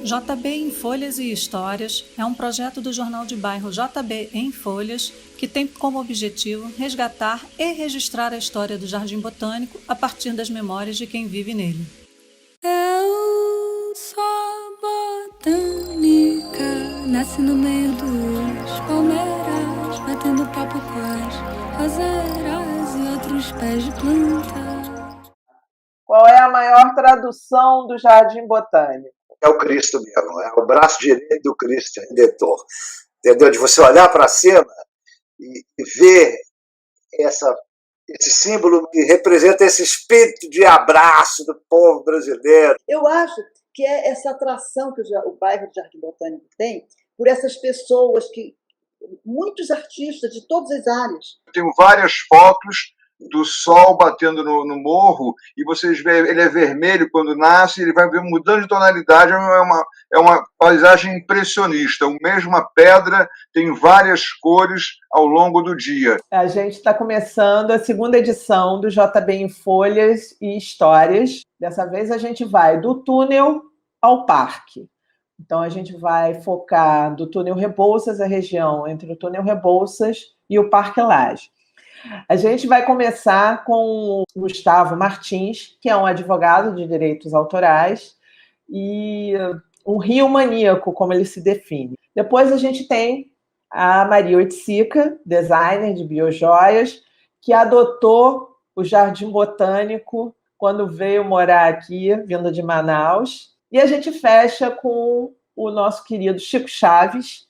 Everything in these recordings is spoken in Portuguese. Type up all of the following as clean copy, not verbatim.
JB em Folhas e Histórias é um projeto do jornal de bairro JB em Folhas que tem como objetivo resgatar e registrar a história do Jardim Botânico a partir das memórias de quem vive nele. Eu sou botânica, nasci no meio dos palmeiras, batendo papo com as roseiras e outros pés de planta. Qual é a maior tradução do Jardim Botânico? É o Cristo mesmo, é o braço direito do Cristo Redentor. Entendeu? De você olhar para cima e ver esse símbolo que representa esse espírito de abraço do povo brasileiro. Eu acho que é essa atração que o bairro de Jardim Botânico tem por essas pessoas, muitos artistas de todas as áreas. Eu tenho várias fotos do sol batendo no morro, e vocês veem, ele é vermelho quando nasce, ele vai mudando de tonalidade, é uma paisagem impressionista. A mesma pedra tem várias cores ao longo do dia. A gente está começando a segunda edição do JB em Folhas e Histórias. Dessa vez a gente vai do túnel ao parque. Então a gente vai focar do túnel Rebouças, a região entre o túnel Rebouças e o Parque Lage. A gente vai começar com o Gustavo Martins, que é um advogado de direitos autorais e um rio maníaco, como ele se define. Depois a gente tem a Maria Oiticica, designer de biojoias, que adotou o Jardim Botânico quando veio morar aqui, vindo de Manaus. E a gente fecha com o nosso querido Chico Chaves,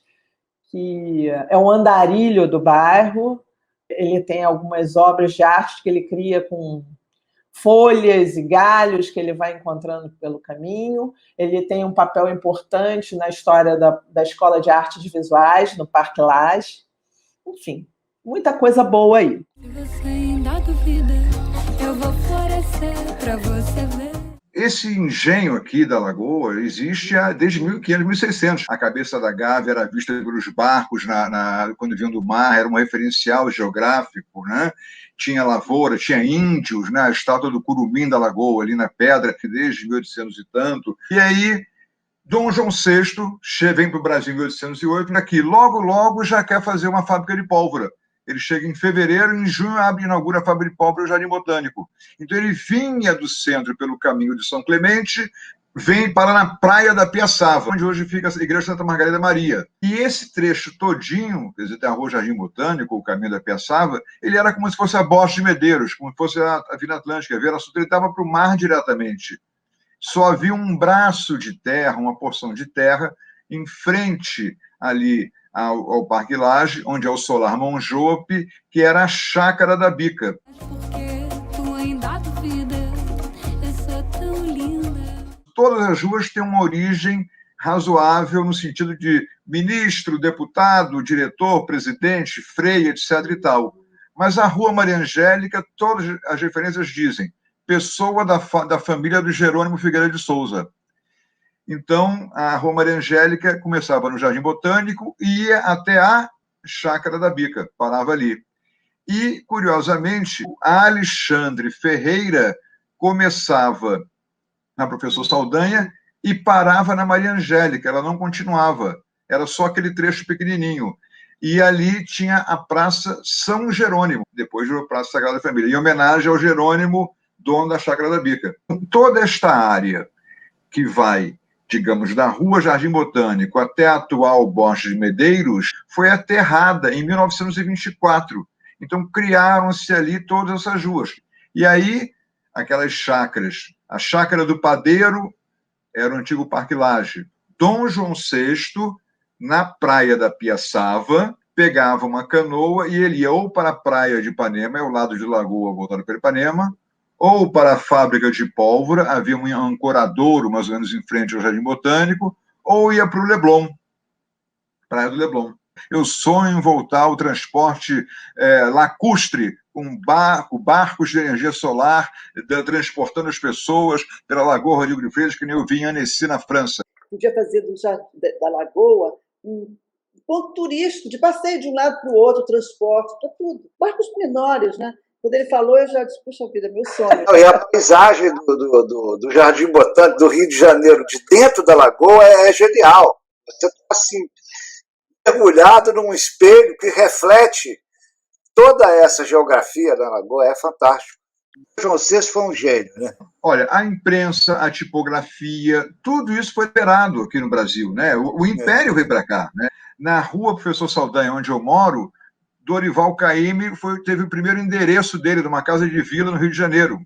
que é um andarilho do bairro. Ele tem algumas obras de arte que ele cria com folhas e galhos que ele vai encontrando pelo caminho. Ele tem um papel importante na história da Escola de Artes Visuais, no Parque Lage. Enfim, muita coisa boa aí. Se você ainda duvida, eu vou florescer pra você ver. Esse engenho aqui da Lagoa existe desde 1500, 1600. A cabeça da Gávea era vista pelos barcos quando vinham do mar, era um referencial geográfico, né? Tinha lavoura, tinha índios, né? A estátua do Curumim da Lagoa, ali na pedra, que desde 1800 e tanto. E aí, Dom João VI vem para o Brasil em 1808, aqui logo já quer fazer uma fábrica de pólvora. Ele chega em fevereiro, em junho inaugura a fábrica de pólvora do Jardim Botânico. Então ele vinha do centro pelo caminho de São Clemente, vem para na praia da Piaçava, onde hoje fica a igreja de Santa Margarida Maria. E esse trecho todinho, quer dizer, tem a rua Jardim Botânico, o caminho da Piaçava, ele era como se fosse a Borges de Medeiros, como se fosse a Vila Atlântica, a Vera Sutra, ele estava para o mar diretamente. Só havia um braço de terra, uma porção de terra, em frente ali ao Parque Lage, onde é o Solar Monjope, que era a Chácara da Bica. Todas as ruas têm uma origem razoável no sentido de ministro, deputado, diretor, presidente, freia, etc. e tal. Mas a Rua Maria Angélica, todas as referências dizem pessoa da família do Jerônimo Figueiredo de Souza. Então, a Rua Maria Angélica começava no Jardim Botânico e ia até a Chácara da Bica, parava ali. E, curiosamente, a Alexandre Ferreira começava na Professor Saldanha e parava na Maria Angélica, ela não continuava, era só aquele trecho pequenininho. E ali tinha a Praça São Jerônimo, depois virou Praça Sagrada Família, em homenagem ao Jerônimo, dono da Chácara da Bica. Toda esta área que vai, digamos, da Rua Jardim Botânico até a atual Borges de Medeiros, foi aterrada em 1924. Então, criaram-se ali todas essas ruas. E aí, aquelas chácaras, a Chácara do Padeiro era o antigo Parque Lage. Dom João VI, na praia da Piaçava, pegava uma canoa e ele ia ou para a praia de Ipanema, é o lado de Lagoa voltado para Ipanema, ou para a fábrica de pólvora, havia um ancoradouro mais ou menos em frente ao Jardim Botânico, ou ia para o Leblon, Praia do Leblon. Eu sonho em voltar ao transporte lacustre, com barcos de energia solar, transportando as pessoas pela Lagoa Rodrigo de Freitas, que nem eu vi em Annecy, na França. Podia fazer da Lagoa um ponto turístico, de passeio de um lado para o outro, transporte, para tudo. Barcos menores, né? Quando ele falou, eu já disse, puxa vida, meu sonho. E a paisagem do Jardim Botânico do Rio de Janeiro, de dentro da lagoa, é genial. Você está assim, mergulhado num espelho que reflete toda essa geografia da lagoa, é fantástico. O João VI foi um gênio, né? Olha, a imprensa, a tipografia, tudo isso foi liberado aqui no Brasil, né? O Império veio para cá, né? Na rua Professor Saldanha, onde eu moro, Dorival Caymmi teve o primeiro endereço dele, de uma casa de vila no Rio de Janeiro.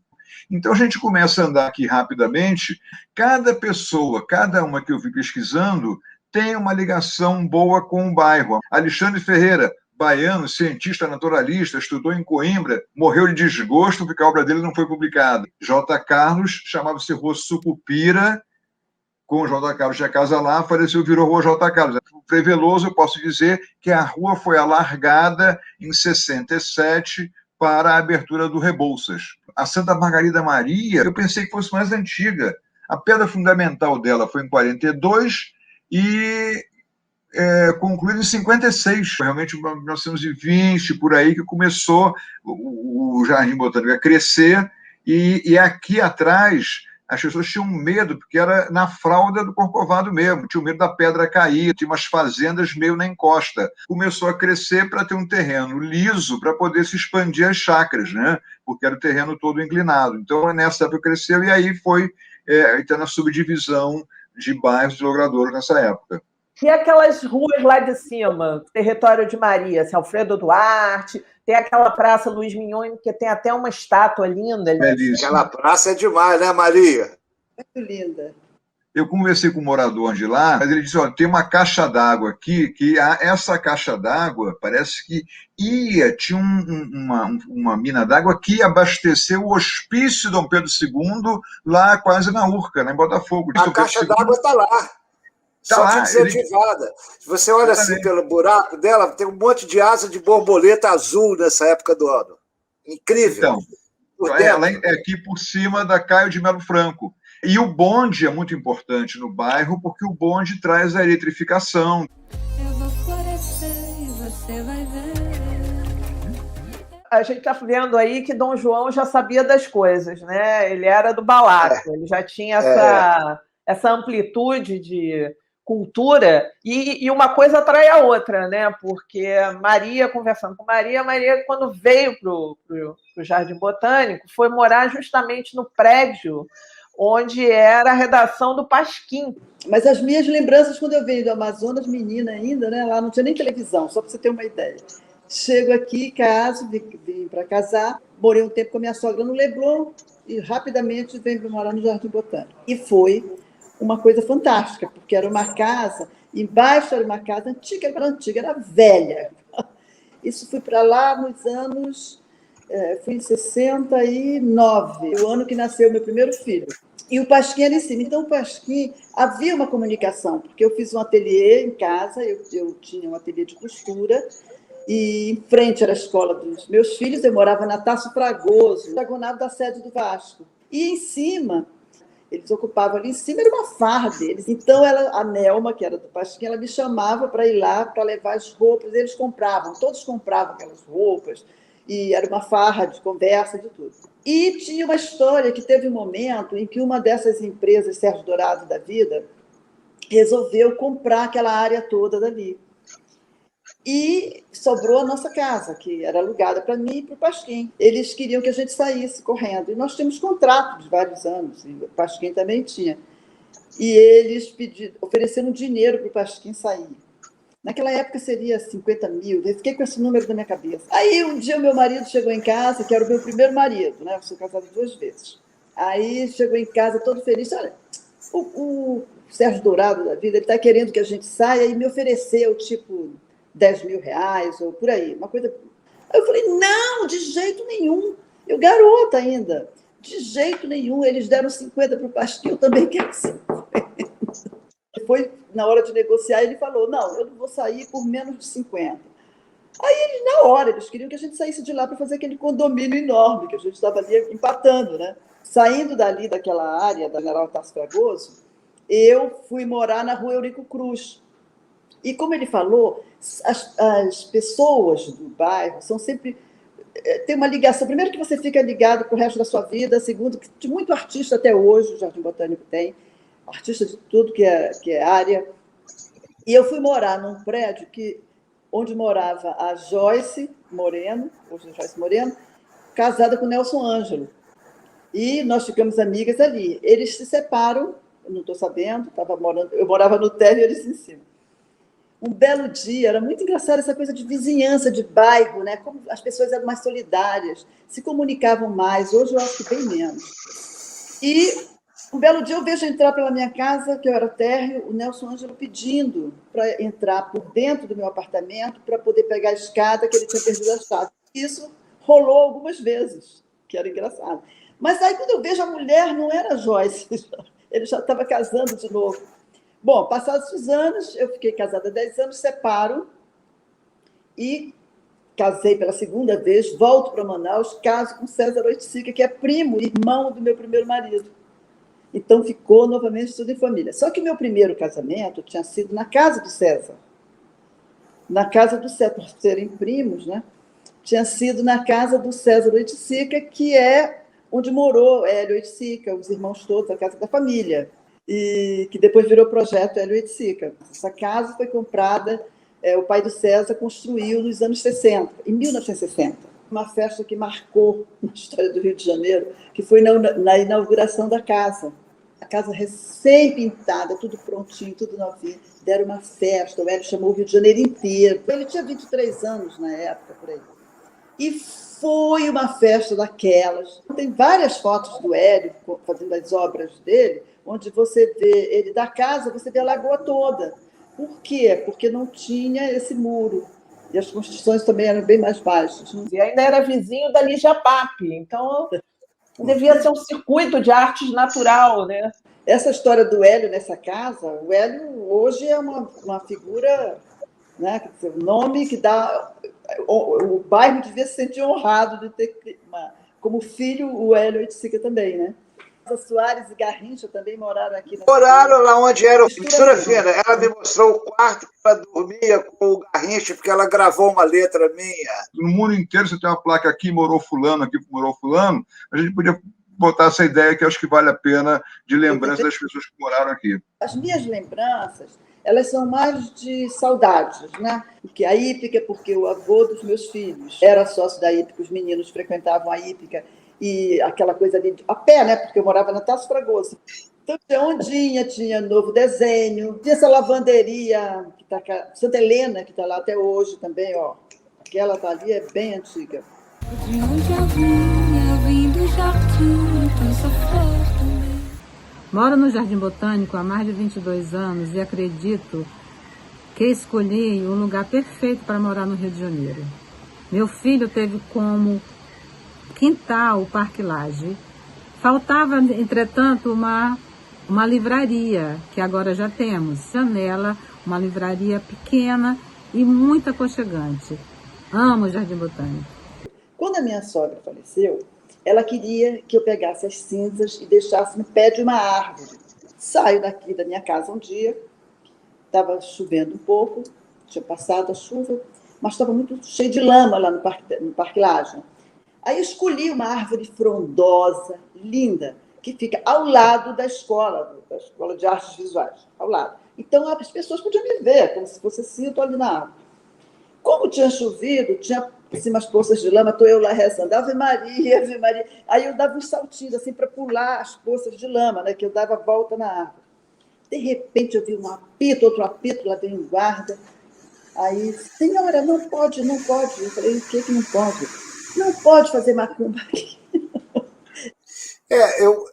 Então a gente começa a andar aqui rapidamente, cada pessoa, cada uma que eu vi pesquisando, tem uma ligação boa com o bairro. Alexandre Ferreira, baiano, cientista naturalista, estudou em Coimbra, morreu de desgosto porque a obra dele não foi publicada. J. Carlos, chamava-se Rua Sucupira, com o J. Carlos tinha casa lá, faleceu, virou Rua J. Carlos. O Frei Veloso, eu posso dizer que a rua foi alargada em 67 para a abertura do Rebouças. A Santa Margarida Maria, eu pensei que fosse mais antiga. A pedra fundamental dela foi em 42 e concluído em 56, realmente em 1920, por aí, que começou o Jardim Botânico a crescer, e aqui atrás as pessoas tinham medo, porque era na fralda do Corcovado mesmo, tinham medo da pedra cair, tinha umas fazendas meio na encosta. Começou a crescer para ter um terreno liso para poder se expandir as chácaras, né? Porque era o terreno todo inclinado. Então, nessa época cresceu, e aí foi na subdivisão de bairros de Logradouros nessa época. E aquelas ruas lá de cima, território de Maria, assim, Alfredo Duarte, tem aquela praça Luiz Mignone, que tem até uma estátua linda. Aquela praça é demais, né, Maria? Muito linda. Eu conversei com um morador de lá, mas ele disse, olha, tem uma caixa d'água aqui, que essa caixa d'água parece que tinha uma mina d'água que ia abastecer o hospício Dom Pedro II, lá quase na Urca, em Botafogo. A caixa d'água está lá. Só que desativada. Se você olha assim pelo buraco dela, tem um monte de asa de borboleta azul nessa época do ano. Incrível. Então, ela é aqui por cima da Caio de Melo Franco. E o bonde é muito importante no bairro, porque o bonde traz a eletrificação. Eu vou florescer e você vai ver. A gente está vendo aí que Dom João já sabia das coisas, né? Ele era do balaco, ele já tinha essa amplitude de cultura, e uma coisa atrai a outra, né? Porque Maria, conversando com Maria, quando veio para o Jardim Botânico, foi morar justamente no prédio onde era a redação do Pasquim. Mas as minhas lembranças, quando eu venho do Amazonas, menina ainda, né? Lá não tinha nem televisão, só para você ter uma ideia. Chego aqui, caso, vim para casar, morei um tempo com a minha sogra no Leblon e rapidamente venho para morar no Jardim Botânico. E foi uma coisa fantástica, porque era uma casa, embaixo era uma casa antiga, era velha. Isso fui para lá nos anos... fui em 69, o ano que nasceu meu primeiro filho. E o Pasquim era em cima. Então, o Pasquim, havia uma comunicação, porque eu fiz um ateliê em casa, eu tinha um ateliê de costura, e em frente era a escola dos meus filhos, eu morava na Tasso Fragoso, diagonal da sede do Vasco. E em cima... Eles ocupavam ali em cima, era uma farra deles. Então, a Nelma, que era do Pasquim, ela me chamava para ir lá para levar as roupas. Eles compravam, todos compravam aquelas roupas. E era uma farra de conversa, de tudo. E tinha uma história que teve um momento em que uma dessas empresas, Sérgio Dourado da vida, resolveu comprar aquela área toda dali. E sobrou a nossa casa, que era alugada para mim e para o Pasquim. Eles queriam que a gente saísse correndo. E nós tínhamos contrato de vários anos, e o Pasquim também tinha. E eles ofereceram dinheiro para o Pasquim sair. Naquela época seria 50 mil, eu fiquei com esse número na minha cabeça. Aí um dia o meu marido chegou em casa, que era o meu primeiro marido, né? Eu sou casada 2 vezes. Aí chegou em casa todo feliz, olha, o Sérgio Dourado da vida, ele está querendo que a gente saia e me ofereceu, tipo... 10 mil reais, ou por aí, uma coisa... Aí eu falei, não, de jeito nenhum. Eu, garota ainda, de jeito nenhum. Eles deram 50 para o Pasquim, eu também quero 50. Foi, na hora de negociar, ele falou, não, eu não vou sair por menos de 50. Aí, eles, na hora, eles queriam que a gente saísse de lá para fazer aquele condomínio enorme, que a gente estava ali empatando, né? Saindo dali, daquela área, da General Tasso Fragoso, eu fui morar na Rua Eurico Cruz. E, como ele falou, as pessoas do bairro são sempre tem uma ligação. Primeiro, que você fica ligado para o resto da sua vida. Segundo, que de muito artista até hoje o Jardim Botânico tem. Artista de tudo que é área. E eu fui morar num prédio onde morava a Joyce Moreno, hoje é Joyce Moreno, casada com o Nelson Ângelo. E nós ficamos amigas ali. Eles se separam, eu não estou sabendo, eu morava no térreo e eles em cima. Um belo dia, era muito engraçado essa coisa de vizinhança, de bairro, né? Como as pessoas eram mais solidárias, se comunicavam mais. Hoje eu acho que bem menos. E um belo dia eu vejo entrar pela minha casa, que eu era térreo, o Nelson Ângelo pedindo para entrar por dentro do meu apartamento para poder pegar a escada, que ele tinha perdido a chave. Isso rolou algumas vezes, que era engraçado. Mas aí, quando eu vejo a mulher, não era a Joyce, ele já estava casando de novo. Bom, passados os anos, eu fiquei casada há 10 anos, separo e casei pela segunda vez, volto para Manaus, caso com César Oiticica, que é primo, irmão do meu primeiro marido. Então, ficou novamente tudo em família. Só que meu primeiro casamento tinha sido na casa do César. Na casa do César, por serem primos, né? Tinha sido na casa do César Oiticica, que é onde morou Hélio Oiticica, os irmãos todos, a casa da família, e que depois virou projeto Hélio Oiticica. Essa casa foi comprada, o pai do César construiu nos anos 60, em 1960. Uma festa que marcou na história do Rio de Janeiro, que foi na inauguração da casa. A casa recém-pintada, tudo prontinho, tudo novinho. Deram uma festa, o Hélio chamou o Rio de Janeiro inteiro. Ele tinha 23 anos na época, por aí. E foi uma festa daquelas. Tem várias fotos do Hélio fazendo as obras dele, onde você vê ele da casa, você vê a lagoa toda. Por quê? Porque não tinha esse muro. E as construções também eram bem mais baixas. E ainda era vizinho da Lígia Pape, então devia ser um circuito de artes natural, né? Essa história do Hélio nessa casa, o Hélio hoje é uma figura, né? Quer dizer, o nome que dá... O bairro devia se sentir honrado de ter como filho o Hélio Oiticica também, né? A Soares e Garrincha também moraram aqui. Moraram lá onde era o Mistura Fina. Ela me mostrou o quarto que ela dormia com o Garrincha, porque ela gravou uma letra minha. No mundo inteiro você tem uma placa aqui morou fulano, aqui morou fulano. A gente podia botar essa ideia que acho que vale a pena de lembrança das pessoas que moraram aqui. As minhas lembranças, elas são mais de saudades, né? Porque a Hípica, porque o avô dos meus filhos era sócio da Hípica, os meninos frequentavam a Hípica, e aquela coisa ali a pé, né? Porque eu morava na Tasso Fragoso. Então tinha Ondinha, tinha Novo Desenho, tinha essa lavanderia que tá, Santa Helena, que está lá até hoje também, ó. Aquela tá ali é bem antiga. De onde eu vim do jardim, então sou flor também. Moro no Jardim Botânico há mais de 22 anos e acredito que escolhi um lugar perfeito para morar no Rio de Janeiro. Meu filho teve como quintal o Parque Lage. Faltava, entretanto, uma livraria, que agora já temos. Janela, uma livraria pequena e muito aconchegante. Amo o Jardim Botânico. Quando a minha sogra faleceu, ela queria que eu pegasse as cinzas e deixasse no pé de uma árvore. Saio daqui da minha casa um dia, estava chovendo um pouco, tinha passado a chuva, mas estava muito cheio de lama lá no Parque Lage. Aí escolhi uma árvore frondosa, linda, que fica ao lado da Escola de Artes Visuais, ao lado. Então as pessoas podiam me ver, como se fosse assim, eu estou ali na árvore. Como tinha chovido, tinha assim, umas poças de lama, estou eu lá rezando, Ave Maria, Ave Maria. Aí eu dava uns saltinhos assim para pular as poças de lama, né, que eu dava a volta na árvore. De repente eu vi um apito, outro apito, lá vem um guarda. Aí, senhora, não pode, não pode. Eu falei, o que não pode? Não pode fazer macumba aqui. Eu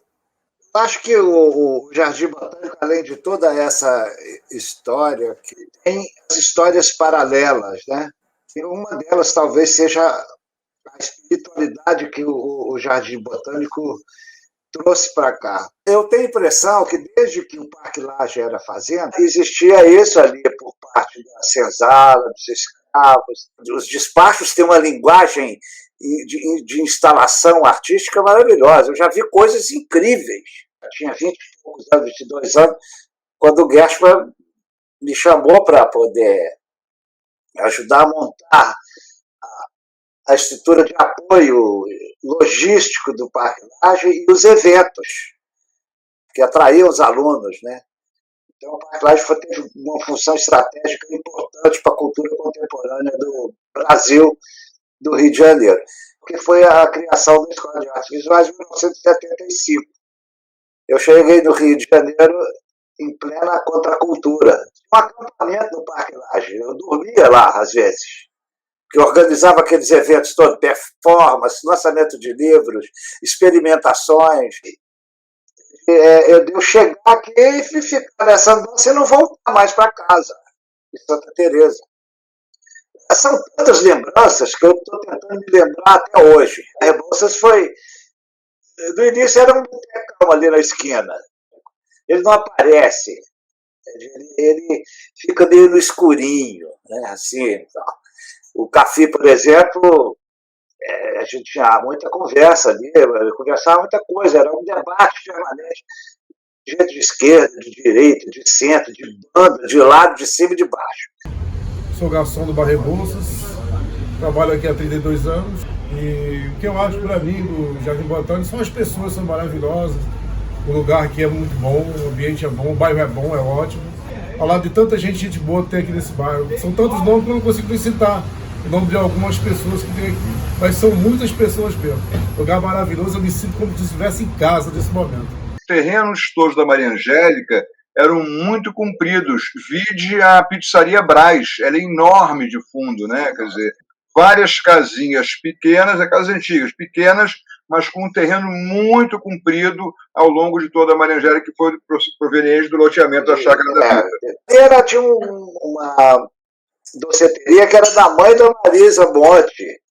acho que o Jardim Botânico, além de toda essa história, que tem as histórias paralelas, né? E uma delas talvez seja a espiritualidade que o Jardim Botânico trouxe para cá. Eu tenho a impressão que desde que o Parque Lage era fazenda, existia isso ali por parte da senzala, dos escravos. Os despachos têm uma linguagem de instalação artística maravilhosa. Eu já vi coisas incríveis. Eu tinha 20 e poucos anos, 22 anos, quando o Gershman me chamou para poder ajudar a montar a estrutura de apoio logístico do Parque Lage e os eventos que atraíam os alunos, né? Então, o Parque Lage teve uma função estratégica importante para a cultura contemporânea do Brasil, do Rio de Janeiro, que foi a criação da Escola de Artes Visuais em 1975. Eu cheguei no Rio de Janeiro em plena contracultura. Um acampamento no Parque Lage. Eu dormia lá, às vezes, que organizava aqueles eventos todos, performance, lançamento de livros, experimentações. Eu chegar aqui e ficar nessa andança e não voltar mais para casa, em Santa Teresa. São tantas lembranças que eu estou tentando me lembrar até hoje. A Rebouças foi... No início era um botecão ali na esquina. Ele não aparece. Ele fica meio no escurinho, né? Assim, o Café, por exemplo, a gente tinha muita conversa ali, conversava muita coisa, era um debate permanente. Gente de esquerda, de direita, de centro, de banda, de lado, de cima e de baixo. Sou garçom do Bar Rebouças, trabalho aqui há 32 anos e o que eu acho para mim do Jardim Botânico são as pessoas, são maravilhosas, o lugar aqui é muito bom, o ambiente é bom, o bairro é bom, é ótimo. Ao lado de tanta gente boa que tem aqui nesse bairro, são tantos nomes que eu não consigo nem citar o nome de algumas pessoas que tem aqui, mas são muitas pessoas mesmo. Lugar maravilhoso, eu me sinto como se estivesse em casa nesse momento. Os terrenos todos da Maria Angélica eram muito compridos. Vide a Pizzaria Brás, ela é enorme de fundo, né? Quer dizer, várias casinhas pequenas, casas antigas, pequenas, mas com um terreno muito comprido ao longo de toda a Maria Angélica, que foi proveniente do loteamento da Chácara da Vida. Tinha uma doceteria que era da mãe da Marisa Monte.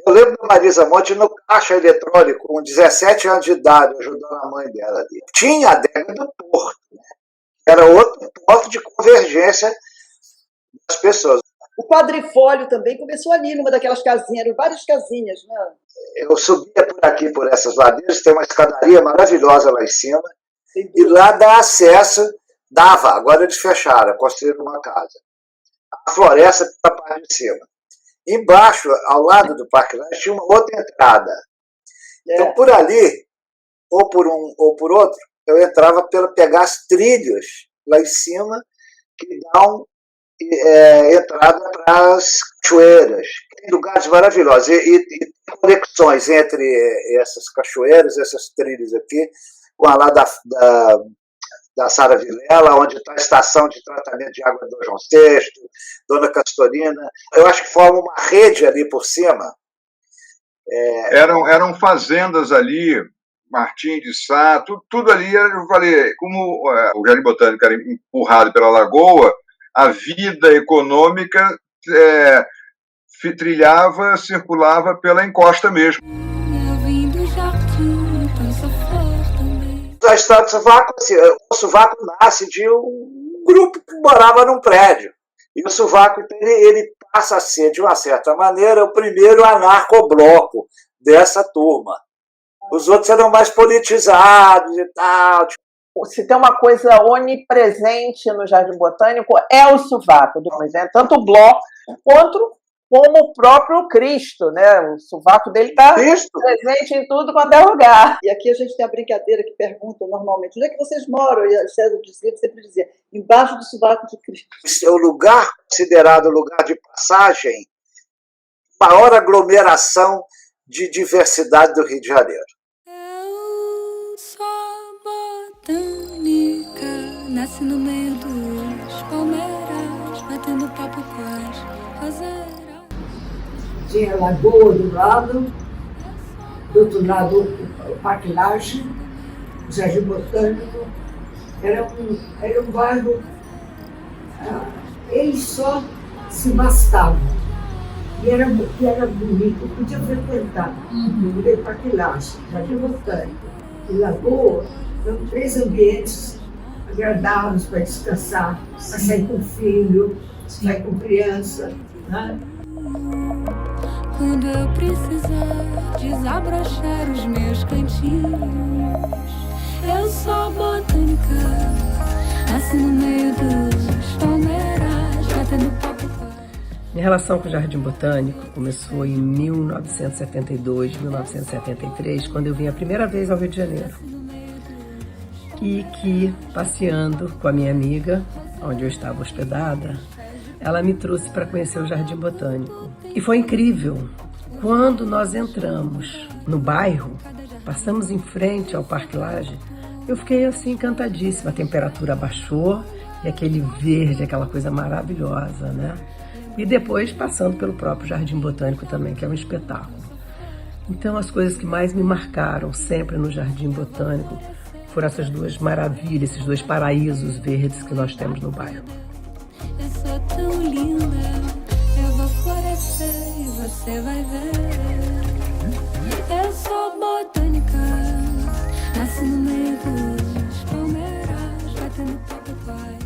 Eu lembro da Marisa Monte no caixa eletrônico, com 17 anos de idade, ajudando a mãe dela ali. Tinha a adega do Porto, né? Era outro ponto de convergência das pessoas. O quadrifólio também começou ali, numa daquelas casinhas, eram várias casinhas, né? Eu subia por aqui, por essas ladeiras, tem uma escadaria maravilhosa lá em cima, e lá dá acesso, agora eles fecharam, construíram uma casa. A floresta pela parte de cima. Embaixo, ao lado do Parque Lage, tinha uma outra entrada. Então, por ali, ou por um ou por outro, eu entrava para pegar as trilhas lá em cima, que dão entrada para as cachoeiras. Tem lugares maravilhosos e conexões entre essas cachoeiras, essas trilhas aqui, com a lá da Sara Vilela, onde está a estação de tratamento de água do João VI, Dona Castorina. Eu acho que forma uma rede ali por cima. Eram fazendas ali, Martim de Sá, tudo ali, eu falei, como o Jardim Botânico era empurrado pela lagoa, a vida econômica trilhava, circulava pela encosta mesmo. A história do Sovaco, assim, o Sovaco nasce de um grupo que morava num prédio. E o Sovaco ele passa a ser, de uma certa maneira, o primeiro anarcobloco dessa turma. Os outros eram mais politizados e tal. Se tem uma coisa onipresente no Jardim Botânico, é o sovaco, tanto o bloco quanto como o próprio Cristo, né? O sovaco dele está presente em tudo quanto é lugar. E aqui a gente tem a brincadeira que perguntam normalmente: onde é que vocês moram? E a César sempre dizia: embaixo do sovaco de Cristo. Esse é o lugar considerado lugar de passagem, maior aglomeração de diversidade do Rio de Janeiro. Eu sou botânica, nasce no meio dos palmeiras, batendo papo com as roseiras. Tinha a lagoa do lado, do outro lado o Parque Lage, o Jardim Botânico. Era um bairro, eles só se bastavam. E era bonito, podia frequentar. O Parque Lage, Jardim Botânico e Lagoa, eram 3 ambientes agradáveis para descansar, para sair com o filho, sair com criança, né? Quando eu precisar desabrochar os meus cantinhos, eu sou botânica, nasci no meio dos palmeiras, batendo papo. Minha relação com o Jardim Botânico começou em 1972, 1973, quando eu vim a primeira vez ao Rio de Janeiro. E que, passeando com a minha amiga, onde eu estava hospedada, ela me trouxe para conhecer o Jardim Botânico. E foi incrível. Quando nós entramos no bairro, passamos em frente ao Parque Lage, eu fiquei assim encantadíssima. A temperatura baixou e aquele verde, aquela coisa maravilhosa, né? E depois passando pelo próprio Jardim Botânico também, que é um espetáculo. Então as coisas que mais me marcaram sempre no Jardim Botânico foram essas duas maravilhas, esses dois paraísos verdes que nós temos no bairro. Eu sou tão linda, eu vou florescer e você vai ver. Eu sou botânica, nasci no meio dos palmeiras, batendo papo com